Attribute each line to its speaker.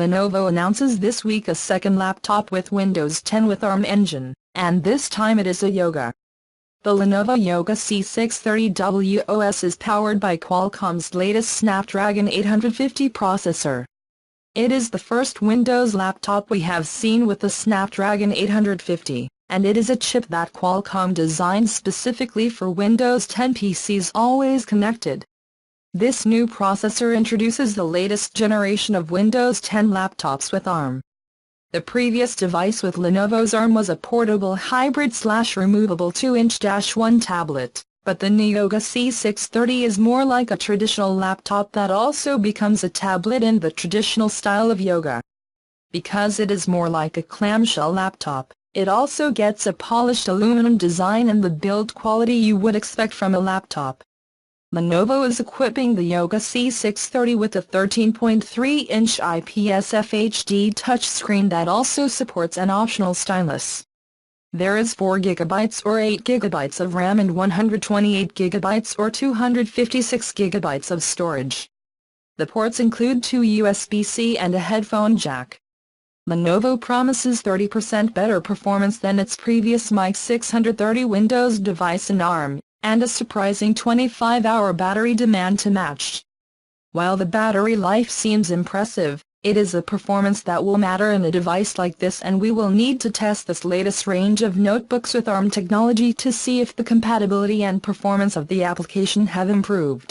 Speaker 1: Lenovo announces this week a second laptop with Windows 10 with ARM engine, and this time it is a Yoga. The Lenovo Yoga C630 WOS is powered by Qualcomm's latest Snapdragon 850 processor. It is the first Windows laptop we have seen with the Snapdragon 850, and it is a chip that Qualcomm designed specifically for Windows 10 PCs always connected. This new processor introduces the latest generation of Windows 10 laptops with ARM. The previous device with Lenovo's ARM was a portable hybrid/removable 2-inch-1 tablet, but the new Yoga C630 is more like a traditional laptop that also becomes a tablet in the traditional style of Yoga. Because it is more like a clamshell laptop, it also gets a polished aluminum design and the build quality you would expect from a laptop. Lenovo is equipping the Yoga C630 with a 13.3-inch IPS FHD touchscreen that also supports an optional stylus. There is 4 GB or 8 GB of RAM and 128 GB or 256 GB of storage. The ports include 2 USB-C and a headphone jack. Lenovo promises 30% better performance than its previous Miix 630 Windows device in ARM, and a surprising 25-hour battery demand to match. While the battery life seems impressive, it is the performance that will matter in a device like this, and we will need to test this latest range of notebooks with ARM technology to see if the compatibility and performance of the application have improved.